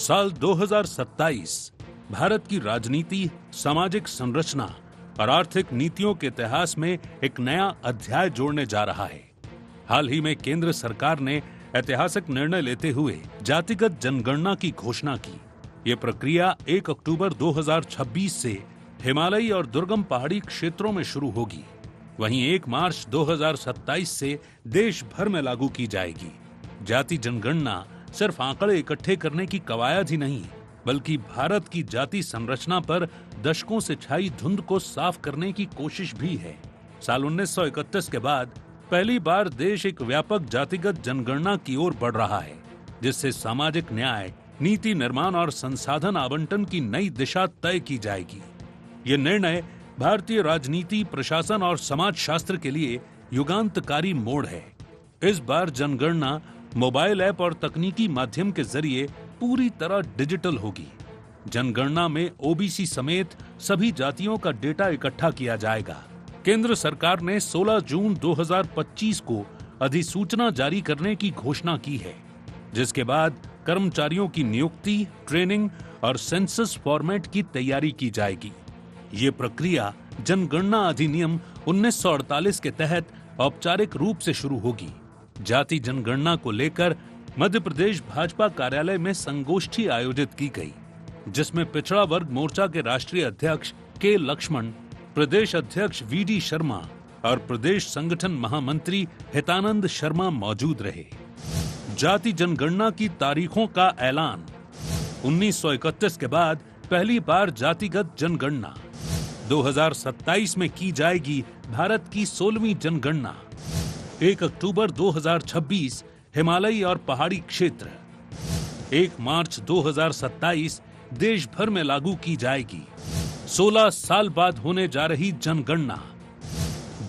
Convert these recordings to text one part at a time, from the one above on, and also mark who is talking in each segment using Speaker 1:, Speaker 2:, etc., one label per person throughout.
Speaker 1: साल 2027 भारत की राजनीति, सामाजिक संरचना और आर्थिक नीतियों के इतिहास में एक नया अध्याय जोड़ने जा रहा है। हाल ही में केंद्र सरकार ने ऐतिहासिक निर्णय लेते हुए जातिगत जनगणना की घोषणा की। ये प्रक्रिया 1 अक्टूबर 2026 से हिमालयी और दुर्गम पहाड़ी क्षेत्रों में शुरू होगी। वहीं 1 मार्च 2027 से देश भर में लागू की जाएगी। जाति जनगणना सिर्फ आंकड़े इकट्ठे करने की कवायद ही नहीं, बल्कि भारत की जाति संरचना पर दशकों से छाई धुंध को साफ करने की कोशिश भी है। साल 1931 के बाद पहली बार देश एक व्यापक जातिगत जनगणना की ओर बढ़ रहा है, जिससे सामाजिक न्याय, नीति निर्माण और संसाधन आवंटन की नई दिशा तय की जाएगी। ये निर्णय भारतीय राजनीति, प्रशासन और समाज शास्त्र के लिए युगांतकारी मोड़ है। इस बार जनगणना मोबाइल ऐप और तकनीकी माध्यम के जरिए पूरी तरह डिजिटल होगी। जनगणना में ओबीसी समेत सभी जातियों का डेटा इकट्ठा किया जाएगा। केंद्र सरकार ने 16 जून 2025 को अधिसूचना जारी करने की घोषणा की है, जिसके बाद कर्मचारियों की नियुक्ति, ट्रेनिंग और सेंसस फॉर्मेट की तैयारी की जाएगी। ये प्रक्रिया जनगणना अधिनियम 1948 के तहत औपचारिक रूप से शुरू होगी। जाति जनगणना को लेकर मध्य प्रदेश भाजपा कार्यालय में संगोष्ठी आयोजित की गई, जिसमें पिछड़ा वर्ग मोर्चा के राष्ट्रीय अध्यक्ष के लक्ष्मण, प्रदेश अध्यक्ष वीडी शर्मा और प्रदेश संगठन महामंत्री हितानंद शर्मा मौजूद रहे। जाति जनगणना की तारीखों का ऐलान। 1931 के बाद पहली बार जातिगत जनगणना। 2027 में की जाएगी भारत की 16वीं जनगणना। 1 अक्टूबर 2026 हिमालयी और पहाड़ी क्षेत्र। 1 मार्च 2027 देश भर में लागू की जाएगी। 16 साल बाद होने जा रही जनगणना।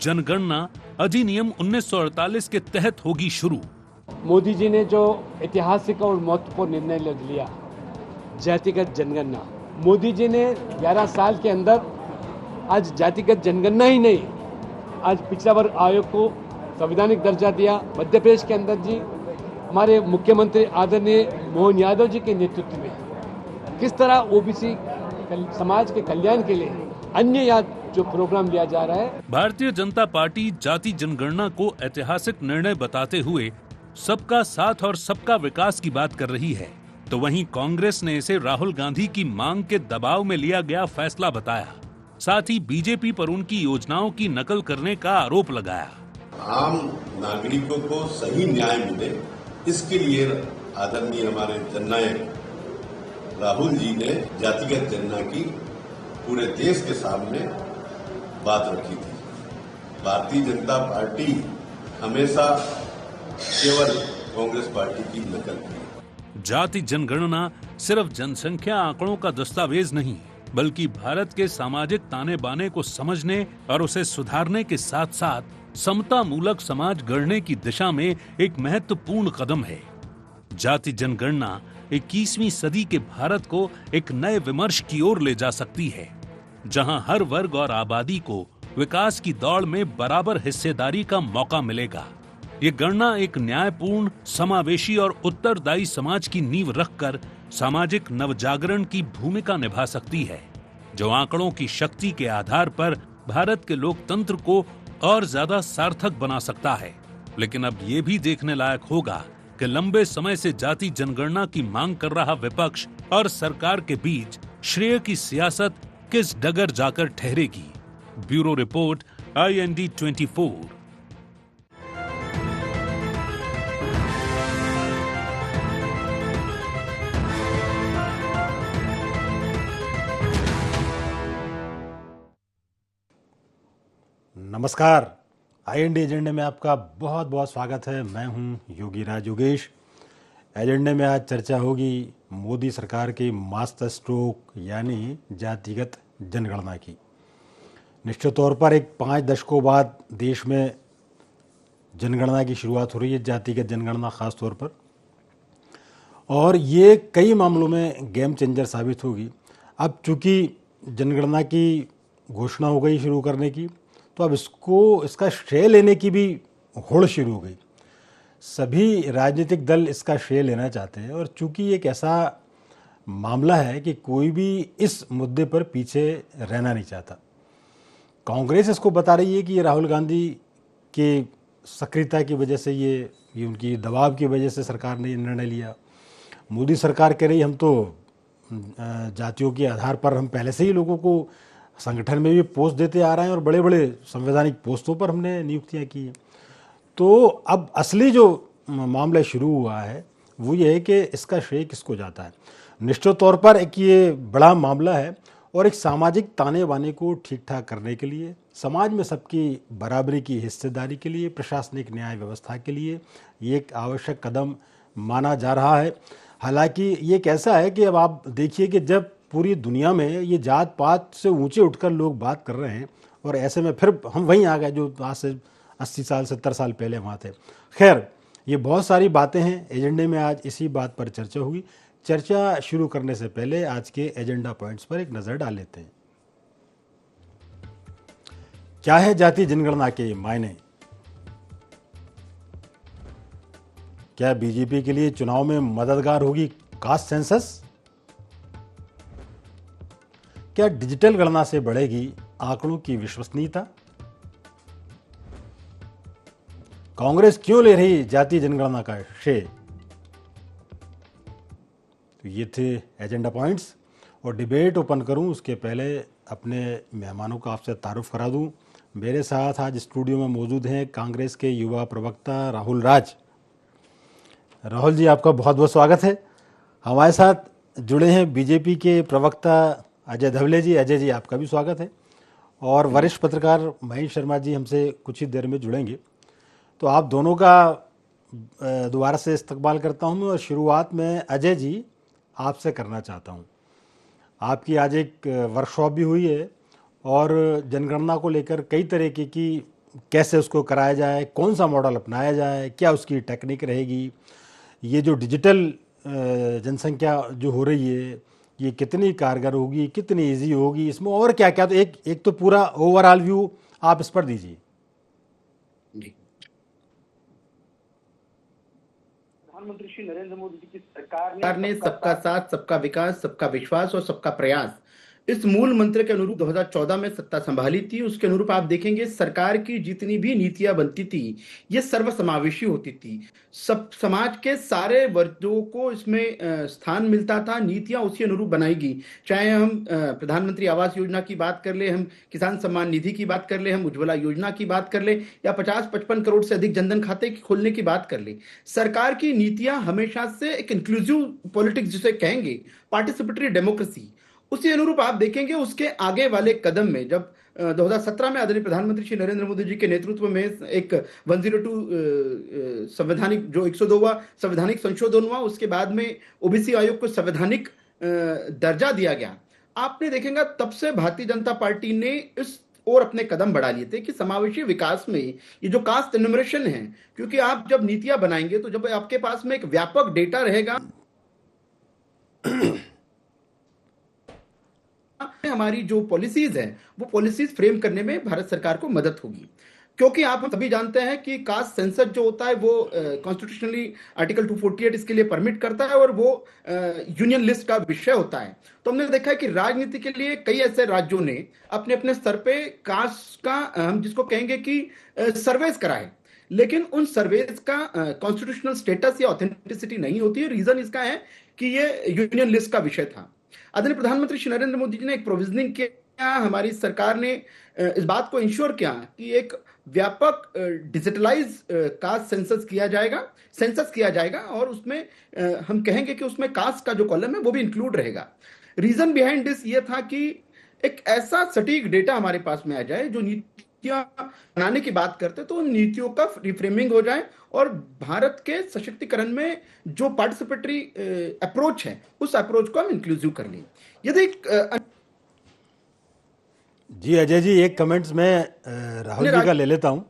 Speaker 1: जनगणना अधिनियम 1948 के तहत होगी शुरू।
Speaker 2: मोदी जी ने जो ऐतिहासिक और महत्वपूर्ण निर्णय ले लिया, जातिगत जनगणना, मोदी जी ने 11 साल के अंदर आज जातिगत जनगणना ही नहीं, आज पिछड़ा वर्ग आयोग को संवैधानिक दर्जा दिया। मध्य प्रदेश के अंदर जी हमारे मुख्यमंत्री आदरणीय मोहन यादव जी के नेतृत्व में किस तरह ओबीसी समाज के कल्याण के लिए अन्य जो प्रोग्राम लिया जा रहा है।
Speaker 1: भारतीय जनता पार्टी जाति जनगणना को ऐतिहासिक निर्णय बताते हुए सबका साथ और सबका विकास की बात कर रही है, तो वहीं कांग्रेस ने इसे राहुल गांधी की मांग के दबाव में लिया गया फैसला बताया। साथ ही बीजेपी पर उनकी योजनाओं की नकल करने का आरोप लगाया।
Speaker 3: आम नागरिकों को सही न्याय मिले, इसके लिए आदरणीय हमारे जननायक राहुल जी ने जातिगत जनगणना की पूरे देश के सामने बात रखी थी। भारतीय जनता पार्टी हमेशा केवल कांग्रेस पार्टी की नकल की।
Speaker 1: जाति जनगणना सिर्फ जनसंख्या आंकड़ों का दस्तावेज नहीं, बल्कि भारत के सामाजिक ताने बाने को समझने और उसे सुधारने के साथ साथ समता मूलक समाज गढ़ने की दिशा में एक महत्वपूर्ण कदम है। जाति जनगणना 21वीं सदी के भारत को एक नए विमर्श की ओर ले जा सकती है, जहां हर वर्ग और आबादी को विकास की दौड़ में बराबर हिस्सेदारी का मौका मिलेगा। ये गणना एक न्यायपूर्ण, समावेशी और उत्तरदायी समाज की नींव रखकर सामाजिक नवजागरण की भूमिका निभा सकती है, जो आंकड़ों की शक्ति के आधार पर भारत के लोकतंत्र को और ज्यादा सार्थक बना सकता है। लेकिन अब ये भी देखने लायक होगा कि लंबे समय से जाति जनगणना की मांग कर रहा विपक्ष और सरकार के बीच श्रेय की सियासत किस डगर जाकर ठहरेगी। Bureau report, IND 24।
Speaker 4: नमस्कार, IND एजेंडे में आपका बहुत बहुत स्वागत है। मैं हूं योगी राज योगेश। एजेंडे में आज चर्चा होगी मोदी सरकार की मास्टर स्ट्रोक यानी जातिगत जनगणना की। निश्चित तौर पर एक 5 दशकों बाद देश में जनगणना की शुरुआत हो रही है, जातिगत जनगणना खास तौर पर, और ये कई मामलों में गेम चेंजर साबित होगी। अब चूंकि जनगणना की घोषणा हो गई शुरू करने की, तो अब इसका श्रेय लेने की भी होड़ शुरू हो गई। सभी राजनीतिक दल इसका श्रेय लेना चाहते हैं, और चूंकि एक ऐसा मामला है कि कोई भी इस मुद्दे पर पीछे रहना नहीं चाहता। कांग्रेस इसको बता रही है कि ये राहुल गांधी के सक्रियता की वजह से ये उनकी दबाव की वजह से सरकार ने ये निर्णय लिया। मोदी सरकार कह रही हम तो जातियों के आधार पर हम पहले से ही लोगों को संगठन में भी पोस्ट देते आ रहे हैं और बड़े बड़े संवैधानिक पोस्टों पर हमने नियुक्तियां की हैं। तो अब असली जो मामला शुरू हुआ है वो ये है कि इसका श्रेय किसको जाता है। निश्चित तौर पर एक ये बड़ा मामला है और एक सामाजिक ताने बाने को ठीक ठाक करने के लिए, समाज में सबकी बराबरी की हिस्सेदारी के लिए, प्रशासनिक न्याय व्यवस्था के लिए ये एक आवश्यक कदम माना जा रहा है। हालांकि ये कैसा है कि अब आप देखिए कि जब पूरी दुनिया में ये जात पात से ऊंचे उठकर लोग बात कर रहे हैं और ऐसे में फिर हम वहीं आ गए जो आज से 80 साल 70 साल पहले वहाँ थे। खैर, ये बहुत सारी बातें हैं। एजेंडे में आज इसी बात पर चर्चा होगी। चर्चा शुरू करने से पहले आज के एजेंडा पॉइंट्स पर एक नज़र डाल लेते हैं। क्या है जाति जनगणना के मायने? क्या बीजेपी के लिए चुनाव में मददगार होगी कास्ट सेंसस? क्या डिजिटल गणना से बढ़ेगी आंकड़ों की विश्वसनीयता? कांग्रेस क्यों ले रही जाति जनगणना का श्रेय? तो ये थे एजेंडा पॉइंट्स और डिबेट ओपन करूं उसके पहले अपने मेहमानों का आपसे तारुफ करा दूं। मेरे साथ आज स्टूडियो में मौजूद हैं कांग्रेस के युवा प्रवक्ता राहुल राज। राहुल जी, आपका बहुत बहुत स्वागत है। हमारे साथ जुड़े हैं बीजेपी के प्रवक्ता अजय धवले जी। अजय जी, आपका भी स्वागत है। और वरिष्ठ पत्रकार महेश शर्मा जी हमसे कुछ ही देर में जुड़ेंगे। तो आप दोनों का दोबारा से इस्तकबाल करता हूं और शुरुआत में अजय जी आपसे करना चाहता हूं। आपकी आज एक वर्कशॉप भी हुई है और जनगणना को लेकर कई तरीके की कैसे उसको कराया जाए, कौन सा मॉडल अपनाया जाए, क्या उसकी टेक्निक रहेगी, ये जो डिजिटल जनसंख्या जो हो रही है ये कितनी कारगर होगी, कितनी इजी होगी, इसमें और क्या क्या। तो एक तो पूरा ओवरऑल व्यू आप इस पर दीजिए।
Speaker 5: प्रधानमंत्री श्री नरेंद्र मोदी जी की सरकार ने सबका साथ, सबका विकास, सबका विश्वास और सबका प्रयास इस मूल मंत्र के अनुरूप 2014 में सत्ता संभाली थी। उसके अनुरूप आप देखेंगे सरकार की जितनी भी नीतियां बनती थी ये सर्वसमावेशी होती थी। सब समाज के सारे वर्गों को इसमें स्थान मिलता था। नीतियां उसी अनुरूप बनाएगी। चाहे हम प्रधानमंत्री आवास योजना की बात कर ले, हम किसान सम्मान निधि की बात कर ले, हम उज्ज्वला योजना की बात कर ले या 50-55 करोड़ से अधिक जनधन खाते खोलने की बात कर ले, सरकार की नीतियां हमेशा से एक इंक्लूसिव पॉलिटिक्स जिसे कहेंगे, पार्टिसिपेटरी डेमोक्रेसी, उसी अनुरूप आप देखेंगे। उसके आगे वाले कदम में जब 2017 में आदरणीय प्रधानमंत्री श्री नरेंद्र मोदी जी के नेतृत्व में एक 102 संवैधानिक जो 102वां संवैधानिक संशोधन हुआ, उसके बाद में ओबीसी आयोग को संवैधानिक दर्जा दिया गया, आपने देखेंगे तब से भारतीय जनता पार्टी ने इस और अपने कदम बढ़ा लिए थे कि समावेशी विकास में ये जो कास्ट एनुमरेशन है, क्योंकि आप जब नीतियां बनाएंगे तो जब आपके पास में एक व्यापक डेटा रहेगा, हमारी जो पॉलिसीज है वो पॉलिसीज फ्रेम करने में भारत सरकार को मदद होगी। क्योंकि आप सभी जानते हैं कि कास्ट सेंसस जो होता है वो कॉन्स्टिट्यूशनली आर्टिकल 248 इसके लिए परमिट करता है और वो यूनियन लिस्ट का विषय होता है। तो हमने देखा है कि राजनीति के लिए कई ऐसे राज्यों ने अपने अपने स्तर पे कास्ट का हम जिसको कहेंगे कि सर्वेस कराए, लेकिन उन सर्वेस का कॉन्स्टिट्यूशनल स्टेटस या ऑथेंटिसिटी नहीं होती है। रीजन इसका है कि ये यूनियन लिस्ट का विषय था। आदरणीय प्रधानमंत्री श्री नरेंद्र मोदी जी ने एक प्रोविजनिंग किया, हमारी सरकार ने इस बात को इंश्योर किया कि एक व्यापक डिजिटलाइज कास्ट सेंसस किया जाएगा और उसमें हम कहेंगे कि उसमें कास्ट का जो कॉलम है वो भी इंक्लूड रहेगा। रीजन बिहाइंड दिस ये था कि एक ऐसा सटीक डेटा हमारे पास में आ जाए, जो नीतियां बनाने की बात करते तो उन नीतियों का रिफ्रेमिंग हो जाए और भारत के सशक्तिकरण में जो पार्टिसिपेटरी अप्रोच है उस अप्रोच को हम इंक्लूसिव कर लें। यदि
Speaker 4: जी अजय जी, एक कमेंट्स में राहुल जी का ले लेता हूं,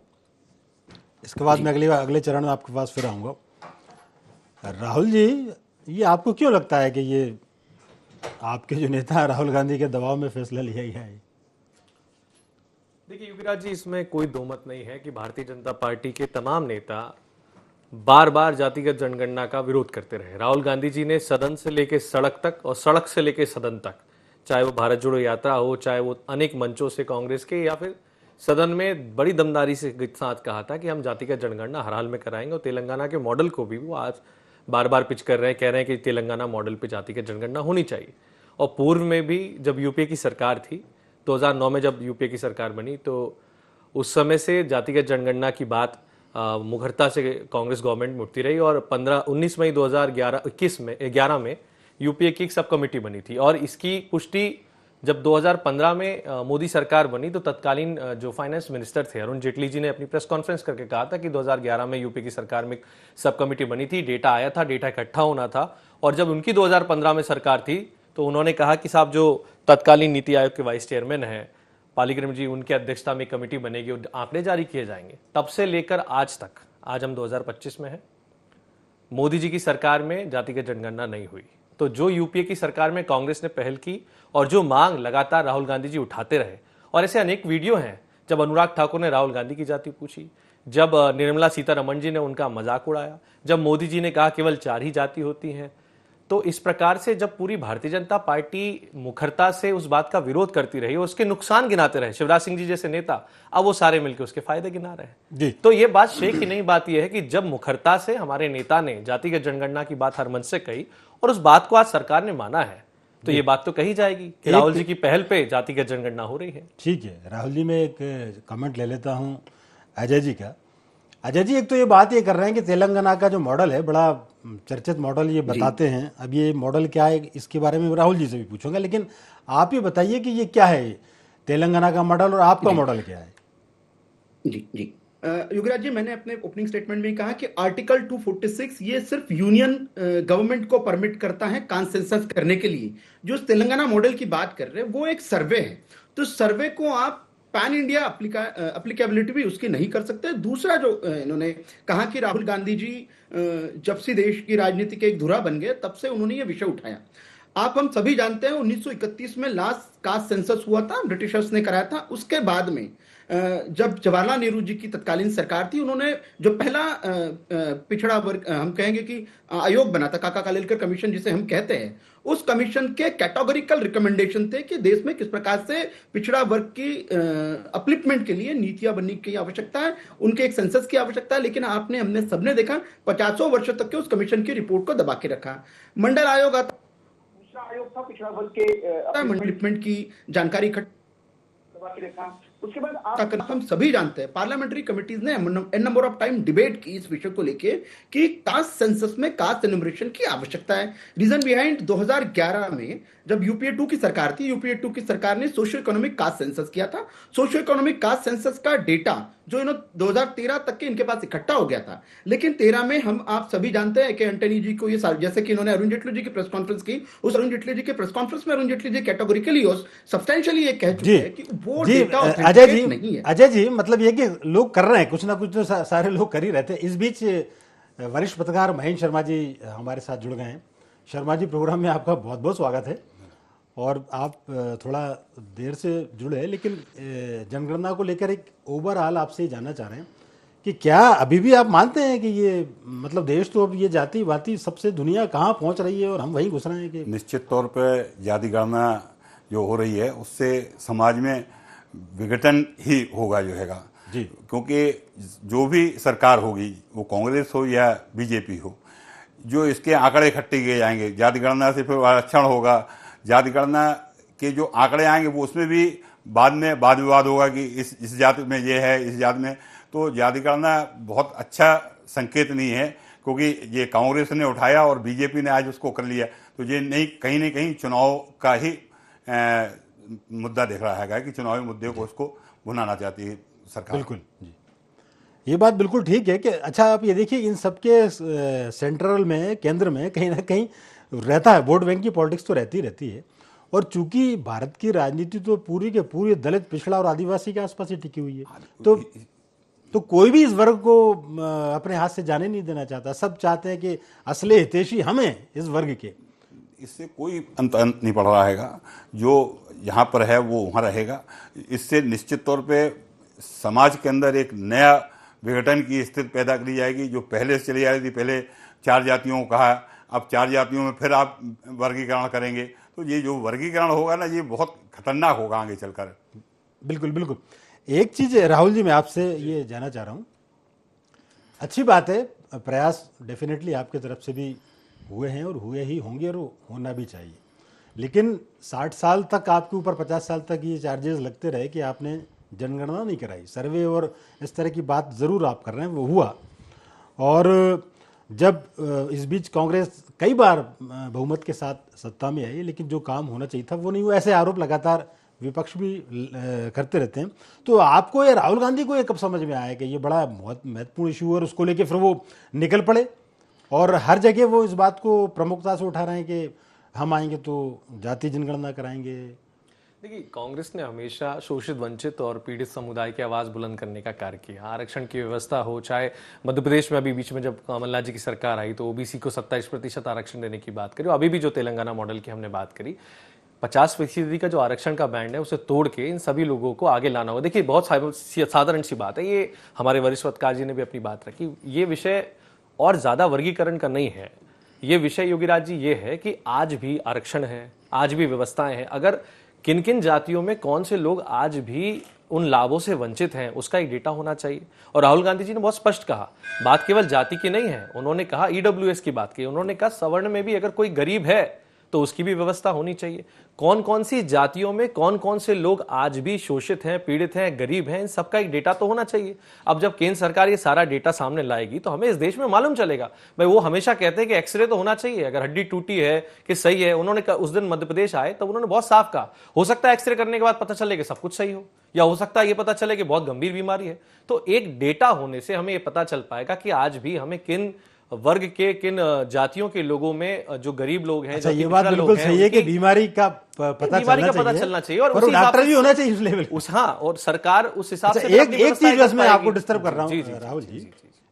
Speaker 4: इसके बाद मैं अगले चरण में आपके पास फिर आऊंगा। राहुल जी, ये आपको क्यों लगता है कि ये आपके जो नेता राहुल गांधी के दबाव में फैसला लिया गया है?
Speaker 6: देखिए युवराज जी, इसमें कोई दो मत नहीं है कि भारतीय जनता पार्टी के तमाम नेता बार बार जातिगत जनगणना का विरोध करते रहे। राहुल गांधी जी ने सदन से लेकर सड़क तक और सड़क से लेकर सदन तक, चाहे वो भारत जोड़ो यात्रा हो, चाहे वो अनेक मंचों से कांग्रेस के या फिर सदन में बड़ी दमदारी से साथ कहा था कि हम जातिगत जनगणना हर हाल में कराएंगे। और तेलंगाना के मॉडल को भी वो आज बार बार पिच कर रहे हैं, कह रहे हैं कि तेलंगाना मॉडल पे जातिगत जनगणना होनी चाहिए। और पूर्व में भी जब यूपीए की सरकार थी, 2009 में जब यूपीए की सरकार बनी, तो उस समय से जातिगत जनगणना की बात मुखरता से कांग्रेस गवर्नमेंट में उठती रही। और 19 मई 2011 में यूपीए की एक सब कमेटी बनी थी। और इसकी पुष्टि जब 2015 में मोदी सरकार बनी तो तत्कालीन जो फाइनेंस मिनिस्टर थे अरुण जेटली जी ने अपनी प्रेस कॉन्फ्रेंस करके कहा था कि 2011 में यूपी की सरकार में सब कमेटी बनी थी, डेटा आया था, डेटा इकट्ठा होना था। और जब उनकी 2015 में सरकार थी तो उन्होंने कहा कि साहब जो तत्कालीन नीति आयोग के वाइस चेयरमैन हैं पालीग्राम जी, उनकी अध्यक्षता में कमेटी बनेगी और आंकड़े जारी किए जाएंगे। तब से लेकर आज तक, आज हम 2025 में हैं, मोदी जी की सरकार में जातिगत जनगणना नहीं हुई। तो जो यूपीए की सरकार में कांग्रेस ने पहल की और जो मांग लगातार राहुल गांधी जी उठाते रहे, और ऐसे अनेक वीडियो हैं जब अनुराग ठाकुर ने राहुल गांधी की जाति पूछी, जब निर्मला सीतारमण जी ने उनका मजाक उड़ाया, जब मोदी जी ने कहा केवल 4 ही जाति होती हैं। तो इस प्रकार से जब पूरी भारतीय जनता पार्टी मुखरता से उस बात का विरोध करती रही और उसके नुकसान गिनाते रहे, शिवराज सिंह जी जैसे नेता, अब वो सारे मिलकर उसके फायदे गिना रहे हैं। तो ये बात शेख की नहीं बात यह है कि जब मुखरता से हमारे नेता ने जातिगत जनगणना की बात हर मंच से कही और उस बात को आज सरकार ने माना है, तो ये बात तो कही जाएगी कि राहुल जी की पहल पे जातिगत जनगणना हो रही है।
Speaker 4: ठीक है राहुल जी, मैं एक कमेंट ले लेता हूँ अजय जी का। अजय जी, एक तो ये बात ये कर रहे हैं कि तेलंगाना का जो मॉडल है बड़ा चर्चित मॉडल ये बताते हैं। अब ये मॉडल क्या है इसके बारे में राहुल जी से भी पूछूंगा, लेकिन आप ये बताइए कि ये क्या है तेलंगाना का मॉडल और आपका मॉडल क्या है?
Speaker 5: जी जी युगराज जी, मैंने अपने ओपनिंग स्टेटमेंट में कहा कि आर्टिकल 246 ये सिर्फ यूनियन गवर्नमेंट को परमिट करता है कंसेंसस करने के लिए। जो तेलंगाना मॉडल की बात कर रहे हैं वो एक सर्वे है, तो सर्वे को आप पैन इंडिया अप्लीकेबिलिटी भी उसकी नहीं कर सकते। दूसरा जो इन्होंने कहा कि राहुल गांधी जी जब से देश की राजनीति के एक धुरा बन गए तब से उन्होंने ये विषय उठाया। आप हम सभी जानते हैं 1931 में लास्ट कास्ट सेंसस हुआ था, ब्रिटिशर्स ने कराया था। उसके बाद में जब जवाहरलाल नेहरू जी की तत्कालीन सरकार थी, उन्होंने जो पहला पिछड़ा वर्ग हम कहेंगे कि आयोग बना था, काका कालेलकर कमीशन जिसे हम कहते हैं, उस कमीशन के कैटेगोरिकल रिकमेंडेशन थे कि देश में किस प्रकार से पिछड़ा वर्ग की अपलिफ्टमेंट के लिए नीतियां बनने की आवश्यकता है, उनके एक सेंसस की आवश्यकता है। लेकिन हमने सबने देखा 50 वर्षों तक के उस कमीशन की रिपोर्ट को दबा के रखा। मंडल आयोग आता, दूसरा आयोग था पिछड़ा वर्ग के अपलिफ्टमेंट की जानकारी इकट्ठा दबा के रखा। उसके बाद हम सभी जानते हैं पार्लियामेंट्री कमिटीज ने an number of time debate की इस विषय को लेके कि कास्ट सेंसस में कास्ट एनुमरेशन की आवश्यकता है। रीजन बिहाइंड 2011 में जब यूपीए 2 की सरकार थी, यूपीए 2 की सरकार ने सोशियो इकोनॉमिक कास्ट सेंसस किया था। सोशियो इकोनॉमिक कास्ट सेंसस का डेटा जो 2013 तक के इनके पास इकट्ठा हो गया था, लेकिन 13 में हम आप सभी जानते हैं कि एंटनी जी को ये जैसे कि इन्होंने अरुण जेटली जी की प्रेस कॉन्फ्रेंस की, उस अरुण जेटली जी के प्रेस कॉन्फ्रेंस में अरुण जेटली जी कैटेगोरिकली और सब्सटेंशियली ये कह चुके हैं कि वो डेटा ऑथेंटिकेट नहीं है।
Speaker 4: अजय जी, मतलब ये कि लोग कर रहे हैं, कुछ ना कुछ तो सारे लोग कर ही रहते हैं। इस बीच वरिष्ठ पत्रकार महेंद्र शर्मा जी हमारे साथ जुड़ गए हैं। शर्मा जी, प्रोग्राम में आपका बहुत बहुत स्वागत है। और आप थोड़ा देर से जुड़े, लेकिन जनगणना को लेकर एक ओवरऑल आपसे जानना चाह रहे हैं कि क्या अभी भी आप मानते हैं कि ये मतलब देश तो अब ये जाति वाति सबसे दुनिया कहाँ पहुँच रही है और हम वहीं घुस रहे हैं? कि
Speaker 7: निश्चित तौर पर जाति गणना जो हो रही है उससे समाज में विघटन ही होगा जो हैगा
Speaker 4: जी,
Speaker 7: क्योंकि जो भी सरकार होगी, वो कांग्रेस हो या बीजेपी हो, जो इसके आंकड़े इकट्ठे किए जाएंगे, जाति गणना से फिर आरक्षण होगा, जाति गणना के जो आंकड़े आएंगे वो उसमें भी बाद में वाद विवाद होगा कि इस जाति में ये है, इस जाति में। तो जाति गणना बहुत अच्छा संकेत नहीं है, क्योंकि ये कांग्रेस ने उठाया और बीजेपी ने आज उसको कर लिया। तो ये नहीं न कहीं चुनाव का ही मुद्दा देख रहा है कि चुनावी मुद्दे को उसको भुनाना चाहती है सरकार।
Speaker 4: बिल्कुल जी, ये बात बिल्कुल ठीक है कि अच्छा आप ये देखिए इन सबके सेंट्रल में, केंद्र में कहीं ना कहीं रहता है वोट बैंक की पॉलिटिक्स, तो रहती है। और चूंकि भारत की राजनीति तो पूरी के पूरी दलित, पिछड़ा और आदिवासी के आसपास ही टिकी हुई है, तो कोई भी इस वर्ग को अपने हाथ से जाने नहीं देना चाहता। सब चाहते हैं कि असली हितैषी हमें इस वर्ग के।
Speaker 7: इससे कोई अंत नहीं पड़ रहा है, जो यहाँ पर है वो वहाँ रहेगा। इससे निश्चित तौर पे समाज के अंदर एक नया विघटन की स्थिति पैदा करी जाएगी जो पहले से चली आ रही थी। पहले 4 जातियों को कहा, अब 4 जातियों में फिर आप वर्गीकरण करेंगे, तो ये जो वर्गीकरण होगा ना, ये बहुत खतरनाक होगा आगे चलकर।
Speaker 4: बिल्कुल बिल्कुल। एक चीज राहुल जी मैं आपसे ये जानना चाह रहा हूँ, अच्छी बात है, प्रयास डेफिनेटली आपके तरफ से भी हुए हैं और हुए ही होंगे और होना भी चाहिए, लेकिन 60 साल तक आपके ऊपर, 50 साल तक ये चार्जेस लगते रहे कि आपने जनगणना नहीं कराई, सर्वे और इस तरह की बात ज़रूर आप कर रहे हैं, वो हुआ। और जब इस बीच कांग्रेस कई बार बहुमत के साथ सत्ता में आई, लेकिन जो काम होना चाहिए था वो नहीं हुआ, ऐसे आरोप लगातार विपक्ष भी करते रहते हैं। तो आपको ये राहुल गांधी को ये कब समझ में आया कि ये बड़ा बहुत महत्वपूर्ण इशू है और उसको लेके फिर वो निकल पड़े और हर जगह वो इस बात को प्रमुखता से उठा रहे हैं कि हम आएंगे तो जाति जनगणना कराएंगे?
Speaker 6: देखिए, कांग्रेस ने हमेशा शोषित, वंचित और पीड़ित समुदाय की आवाज बुलंद करने का कार्य किया। आरक्षण की व्यवस्था हो, चाहे मध्य प्रदेश में अभी बीच में जब कमलनाथ जी की सरकार आई तो ओबीसी को 27% आरक्षण देने की बात करी, अभी भी जो तेलंगाना मॉडल की हमने बात करी, 50% का जो आरक्षण का बैंड है उसे तोड़ के इन सभी लोगों को आगे लाना होगा। देखिए, बहुत साधारण सी बात है, ये हमारे वरिष्ठ पत्रकार जी ने भी अपनी बात रखी, ये विषय और ज्यादा वर्गीकरण का नहीं है। ये विषय योगीराज जी ये है कि आज भी आरक्षण है, आज भी व्यवस्थाएं हैं, अगर किन किन जातियों में कौन से लोग आज भी उन लाभों से वंचित हैं उसका एक डेटा होना चाहिए। और राहुल गांधी जी ने बहुत स्पष्ट कहा, बात केवल जाति की नहीं है, उन्होंने कहा ईडब्ल्यूएस की बात की, उन्होंने कहा सवर्ण में भी अगर कोई गरीब है तो उसकी भी व्यवस्था होनी चाहिए। कौन कौन सी जातियों में कौन कौन से लोग आज भी शोषित हैं, पीड़ित हैं, गरीब हैं, इन सबका एक डेटा तो होना चाहिए। अब जब केंद्र सरकार ये सारा डेटा सामने लाएगी तो हमें इस देश में मालूम चलेगा। भाई वो हमेशा कहते हैं कि एक्सरे तो होना चाहिए, अगर हड्डी टूटी है कि सही है। उन्होंने उस दिन मध्य प्रदेश आए तब उन्होंने बहुत साफ कहा, हो सकता है एक्सरे करने के बाद पता चले कि सब कुछ सही हो, या हो सकता है ये पता चले कि बहुत गंभीर बीमारी है। तो एक डेटा होने से हमें ये पता चल पाएगा कि आज भी हमें किन वर्ग के, किन जातियों के लोगों में जो गरीब लोग हैं,
Speaker 4: अच्छा, ये बात बिल्कुल सही है कि बीमारी का पता चलना चाहिए और डॉक्टर भी होना चाहिए उस लेवल उस,
Speaker 6: हाँ, और सरकार उस हिसाब से
Speaker 4: एक चीज बस मैं आपको डिस्टर्ब कर रहा हूँ राहुल जी,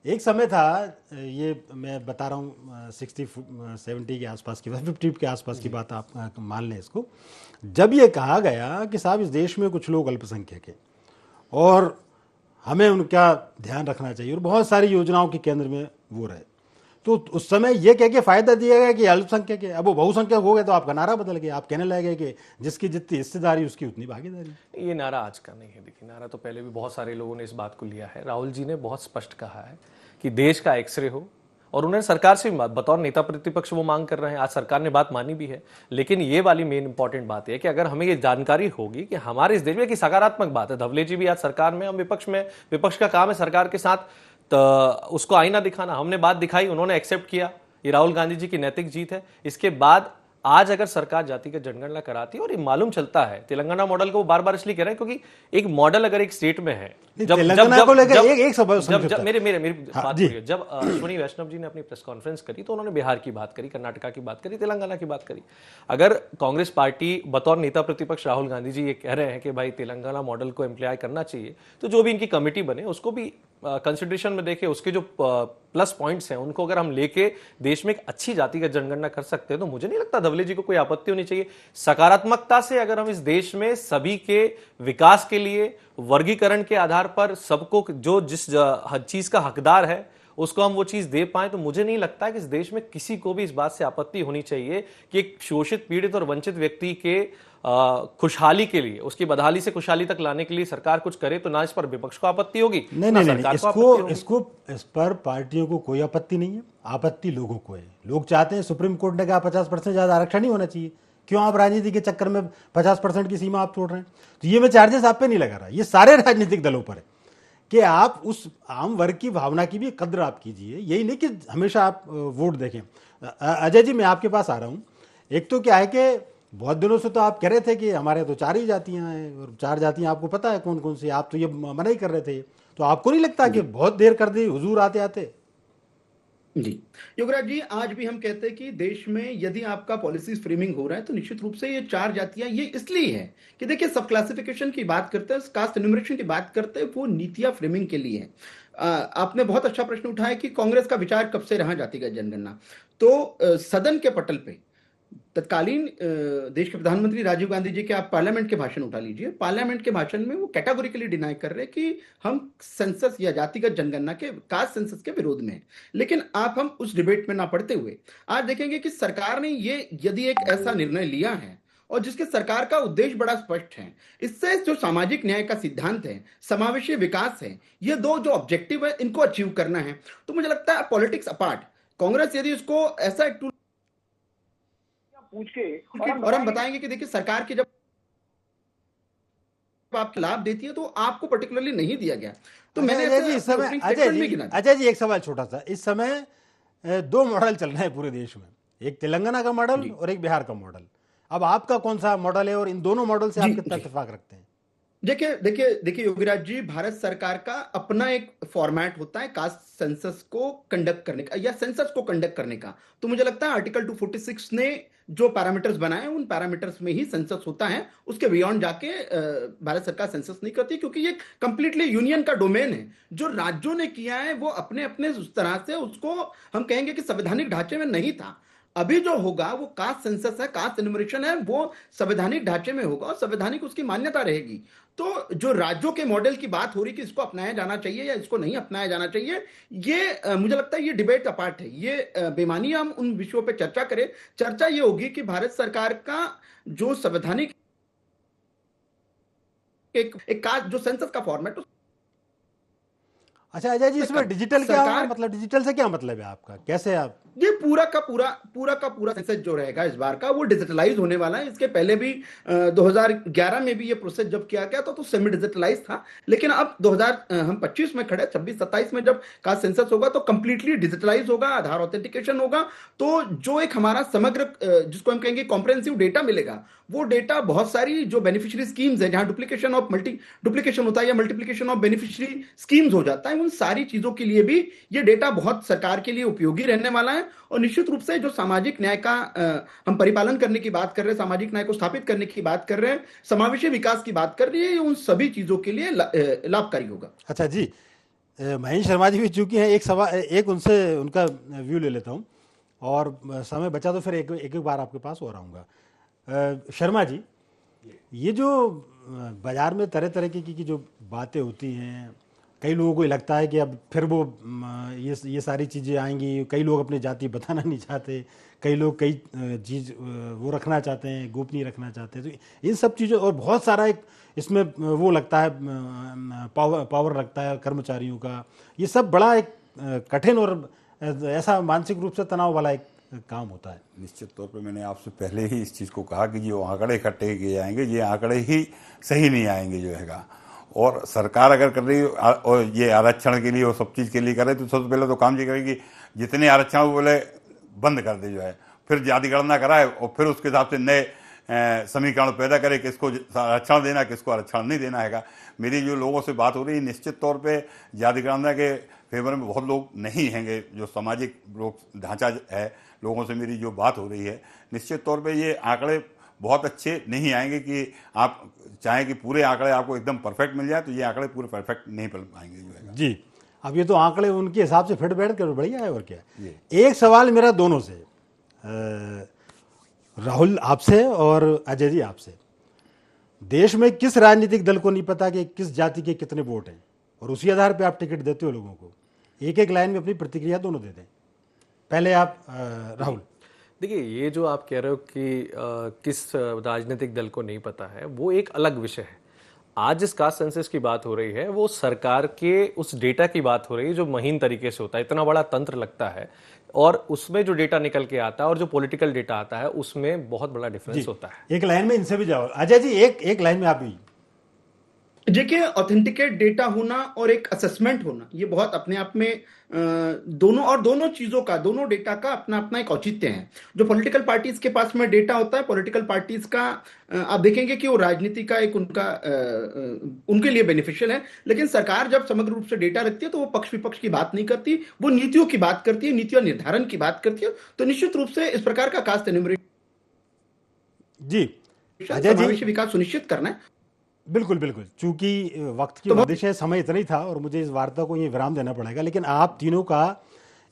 Speaker 4: एक समय था, ये मैं बता रहा हूँ 60-70 के आसपास की बात, 50 के आसपास की बात आप मान लें इसको, जब ये कहा गया कि साहब इस देश में कुछ लोग अल्पसंख्यक हैं और हमें उनका ध्यान रखना चाहिए और बहुत सारी योजनाओं के केंद्र में वो रहे, तो उस समय ये कह के फायदा दिया गया कि अल्पसंख्यक है, अब वो बहुसंख्यक हो गए तो आपका नारा बदल गया, आप कहने लगे कि जिसकी जितनी हिस्सेदारी उसकी उतनी भागीदारी।
Speaker 6: ये नारा आज का नहीं है, देखिए नारा तो पहले भी बहुत सारे लोगों ने इस बात को लिया है। राहुल जी ने बहुत स्पष्ट कहा है कि देश का एक्सरे हो, और उन्होंने सरकार से बतौर नेता प्रतिपक्ष वो मांग कर रहे हैं, आज सरकार ने बात मानी भी है। लेकिन ये वाली मेन इंपॉर्टेंट बात है कि अगर हमें ये जानकारी होगी कि हमारे इस देश में, कि सकारात्मक बात है, धवले जी भी आज सरकार में, हम विपक्ष में, विपक्ष का काम है सरकार के साथ तो उसको आईना दिखाना, हमने बात दिखाई, उन्होंने एक्सेप्ट किया, ये राहुल गांधी जी की नैतिक जीत है। इसके बाद आज अगर सरकार जातिगत जनगणना कराती है, और ये मालूम चलता है, तेलंगाना मॉडल को बार बार इसलिए कह रहे हैं क्योंकि एक मॉडल अगर एक स्टेट में है, जब अश्विनी वैष्णव जी ने अपनी प्रेस कॉन्फ्रेंस करी तो उन्होंने बिहार की बात करी, कर्नाटका की बात करी, तेलंगाना की बात करी। अगर कांग्रेस पार्टी बतौर नेता प्रतिपक्ष राहुल गांधी जी ये कह रहे हैं कि भाई तेलंगाना मॉडल को एम्प्लॉय करना चाहिए, तो जो भी इनकी कमेटी बने उसको भी कंसिडरेशन में देखे, उसके जो प्लस पॉइंट्स हैं उनको अगर हम लेके देश में एक अच्छी जातिगत जनगणना कर सकते हैं तो मुझे नहीं लगता धवले जी को कोई आपत्ति होनी चाहिए। सकारात्मकता से अगर हम इस देश में सभी के विकास के लिए वर्गीकरण के आधार पर सबको जो जिस चीज का हकदार है उसको हम वो चीज दे पाए, तो मुझे नहीं लगता कि इस देश में किसी को भी इस बात से आपत्ति होनी चाहिए कि एक शोषित, पीड़ित और वंचित व्यक्ति के खुशहाली के लिए, उसकी बदहाली से खुशहाली तक लाने के लिए सरकार कुछ करे, तो ना इस पर विपक्ष को आपत्ति होगी,
Speaker 4: नहीं, इस पर पार्टियों को कोई आपत्ति नहीं है, आपत्ति लोगों को है। लोग चाहते हैं, सुप्रीम कोर्ट ने कहा 50% ज्यादा आरक्षण ही होना चाहिए, क्यों आप राजनीति के चक्कर में 50% की सीमा आप तोड़ रहे हैं? तो ये मैं चार्जेस आप पे नहीं लगा रहा, ये सारे राजनीतिक दलों पर है कि आप उस आम वर्ग की भावना की भी कद्र आप कीजिए, यही नहीं कि हमेशा आप वोट देखें। अजय जी, मैं आपके पास आ रहा हूं। एक तो क्या है कि बहुत दिनों से तो आप कह रहे थे कि हमारे तो 4 ही जातियां हैं, और 4 जातियां आपको पता है कौन कौन सी, आप तो ये मना ही कर रहे थे, तो आपको नहीं लगता कि बहुत देर कर दी हुजूर आते आते?
Speaker 5: जी योगराज जी, आज भी हम कहते हैं कि देश में यदि आपका पॉलिसी फ्रेमिंग हो रहा है तो निश्चित रूप से ये 4 जातियां ये इसलिए है कि देखिए, सब क्लासिफिकेशन की बात करते हैं, कास्ट एन्यूमरेशन की बात करते हैं, वो नीतियां फ्रेमिंग के लिए है। आपने बहुत अच्छा प्रश्न उठाया कि कांग्रेस का विचार कब से रहा जातिगत जनगणना। तो सदन के पटल पे तत्कालीन देश के प्रधानमंत्री राजीव गांधी जी के आप पार्लियामेंट के भाषण उठा लीजिए, पार्लियामेंट के भाषण में वो कैटेगोरिकली डिनाई कर रहे हैं कि हम सेंसस या जातिगत जनगणना के, कास्ट सेंसस के विरोध में हैं। लेकिन हम उस डिबेट में ना पड़ते हुए आज देखेंगे कि सरकार ने ये यदि एक ऐसा निर्णय लिया है और जिसके सरकार का उद्देश्य बड़ा स्पष्ट है, इससे जो सामाजिक न्याय का सिद्धांत है, समावेशी विकास है, ये दो जो ऑब्जेक्टिव है इनको अचीव करना है, तो मुझे लगता है पॉलिटिक्स अपार्ट, कांग्रेस यदि उसको ऐसा एक टूल
Speaker 8: पूछ के
Speaker 5: और हम बताएंगे कि देखिए सरकार की जब आपको लाभ देती है तो आपको पर्टिकुलरली नहीं दिया गया, तो मैंने
Speaker 4: अजय जी इस समय अजय जी एक सवाल छोटा सा, इस समय दो मॉडल चल रहे हैं पूरे देश में, एक तेलंगाना का मॉडल और एक बिहार का मॉडल। अब आपका कौन सा मॉडल है और इन दोनों मॉडल से आप कितना इत्तेफाक रखते हैं?
Speaker 5: देखिए योगीराज जी, भारत सरकार का अपना एक फॉर्मेट होता है कास्ट सेंसस को कंडक्ट करने का या सेंसस को कंडक्ट करने का। तो मुझे लगता है आर्टिकल 246 ने जो पैरामीटर्स बनाए उन पैरामीटर्स में ही सेंसस होता है, उसके बियॉन्ड जाके भारत सरकार सेंसस नहीं करती, क्योंकि ये कंप्लीटली यूनियन का डोमेन है। जो राज्यों ने किया है वो अपने अपने उस तरह से उसको हम कहेंगे कि संवैधानिक ढांचे में नहीं था। अभी जो होगा वो कास्ट सेंसस है, कास्ट एनुमरेशन है, वो संवैधानिक ढांचे में होगा और संवैधानिक उसकी मान्यता रहेगी। तो जो राज्यों के मॉडल की बात हो रही कि इसको अपनाया जाना चाहिए या इसको नहीं अपनाया जाना चाहिए, ये मुझे लगता है ये डिबेट अपार्ट है, ये बेमानी हम उन विषयों पे चर्चा करें। चर्चा ये होगी कि भारत सरकार का जो संवैधानिक एक कास्ट जो सेंसस का फॉर्मेट।
Speaker 4: अच्छा अजय जी, इसमें डिजिटल क्या होगा, मतलब डिजिटल से क्या मतलब है आपका, कैसे आप?
Speaker 5: ये पूरा का पूरा सेंसस जो रहेगा इस बार का वो डिजिटलाइज होने वाला है। इसके पहले भी 2011 में भी ये प्रोसेस जब किया गया तो सेमी डिजिटलाइज था, लेकिन अब 2025 में खड़े 26-27 में जब का सेंसस होगा तो कंप्लीटली डिजिटलाइज होगा, आधार ऑथेंटिकेशन होगा। तो जो एक हमारा समग्र जिसको हम कहेंगे कॉम्प्रिहेंसिव डेटा मिलेगा, वो डेटा बहुत सारी जो बेनिफिशियरी स्कीम्स है जहां डुप्लीकेशन होता है या मल्टीप्लीकेशन ऑफ बेनिफिशियरी स्कीम्स हो जाता है, उन सारी चीजों के लिए भी ये डेटा बहुत सरकार के लिए उपयोगी रहने वाला है। और निश्चित रूप से जो सामाजिक न्याय का हम परिपालन करने की बात कर रहे हैं, सामाजिक न्याय को स्थापित करने की बात कर रहे हैं, समावेशी विकास की बात कर रही है, ये उन सभी चीजों के लिए लाभकारी होगा।
Speaker 4: अच्छा जी, महेश शर्मा जी भी चूंकि हैं, एक सवाल एक उनसे उनका व्यू ले लेता हूं और समय बचा तो फिर एक बार आपके पास और आऊँगा। शर्मा जी, ये जो बाजार में तरह तरह की जो बातें होती हैं, कई लोगों को लगता है कि अब फिर वो ये सारी चीज़ें आएंगी, कई लोग अपनी जाति बताना नहीं चाहते, कई लोग कई चीज़ वो रखना चाहते हैं, गोपनीय रखना चाहते हैं, तो इन सब चीज़ों और बहुत सारा एक इसमें वो लगता है पावर लगता है कर्मचारियों का, ये सब बड़ा एक कठिन और ऐसा मानसिक रूप से तनाव वाला एक काम होता है।
Speaker 7: निश्चित तौर पे मैंने आपसे पहले ही इस चीज़ को कहा कि जो आंकड़े इकट्ठे किए जाएंगे ये आंकड़े ही सही नहीं आएंगे जो हैगा, और सरकार अगर कर रही और ये आरक्षण के लिए और सब चीज़ के लिए करे तो सबसे पहले तो काम ये करेगी जितने आरक्षण वो बोले बंद कर दे जो है, फिर जाति गणना कराए और फिर उसके हिसाब से नए समीकरण पैदा करे किसको आरक्षण देना किसको आरक्षण नहीं देना हैगा। मेरी जो लोगों से बात हो रही है, निश्चित तौर पे जाति गणना के फेवर में बहुत लोग नहीं हैंगे, जो सामाजिक लोग ढांचा है लोगों से मेरी जो बात हो रही है, निश्चित तौर पे ये आंकड़े बहुत अच्छे नहीं आएंगे कि आप चाहें कि पूरे आंकड़े आपको एकदम परफेक्ट मिल जाए, तो ये आंकड़े पूरे परफेक्ट नहीं मिल पाएंगे जो है
Speaker 4: जी। अब ये तो आंकड़े उनके हिसाब से फिट बैठ कर बढ़िया है और क्या। एक सवाल मेरा दोनों से, राहुल आपसे और अजय जी आपसे, देश में किस राजनीतिक दल को नहीं पता कि किस जाति के कितने वोट हैं, और उसी आधार पर आप टिकट देते हो लोगों को? एक एक लाइन में अपनी प्रतिक्रिया दोनों दे दें। पहले आप राहुल।
Speaker 6: देखिए, ये जो आप कह रहे हो कि किस राजनीतिक दल को नहीं पता है, वो एक अलग विषय है। आज जिस कास्ट सेंसस की बात हो रही है वो सरकार के उस डेटा की बात हो रही है जो महीन तरीके से होता है, इतना बड़ा तंत्र लगता है, और उसमें जो डेटा निकल के आता है और जो पॉलिटिकल डेटा आता है उसमें बहुत बड़ा डिफरेंस होता है।
Speaker 4: एक लाइन में इनसे भी जाओ अजय जी, एक लाइन में आप भी।
Speaker 5: देखिए, ऑथेंटिकेट डेटा होना और एक असेसमेंट होना, ये बहुत अपने आप में दोनों चीजों का, दोनों डेटा का अपना अपना एक औचित्य है। जो पॉलिटिकल पार्टीज के पास में डेटा होता है, पॉलिटिकल पार्टीज का आप देखेंगे कि वो राजनीति का एक उनके लिए बेनिफिशियल है, लेकिन सरकार जब समग्र रूप से डेटा रखती है तो वो पक्ष विपक्ष की बात नहीं करती, वो नीतियों की बात करती है, नीतियों निर्धारण की बात करती है। तो निश्चित रूप से इस प्रकार का कास्ट एन्यूमरेशन
Speaker 4: जी, अजय जी,
Speaker 5: विकास सुनिश्चित करना है।
Speaker 4: बिल्कुल बिल्कुल, चूंकि वक्त की बंदिश है, समय इतना ही था और मुझे इस वार्ता को ये विराम देना पड़ेगा, लेकिन आप तीनों का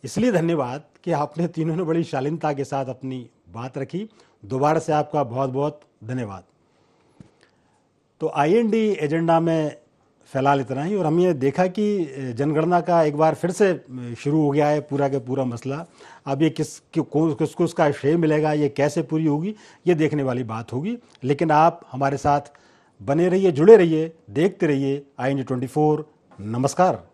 Speaker 4: इसलिए धन्यवाद कि आपने तीनों ने बड़ी शालीनता के साथ अपनी बात रखी दोबारा से आपका बहुत बहुत धन्यवाद। तो IND एजेंडा में फिलहाल इतना ही, और हम ये देखा कि जनगणना का एक बार फिर से शुरू हो गया है पूरा के पूरा मसला। अब ये किसको उसका श्रेय मिलेगा, ये कैसे पूरी होगी, ये देखने वाली बात होगी। लेकिन आप हमारे साथ बने रहिए, जुड़े रहिए, देखते रहिए IND 24। नमस्कार।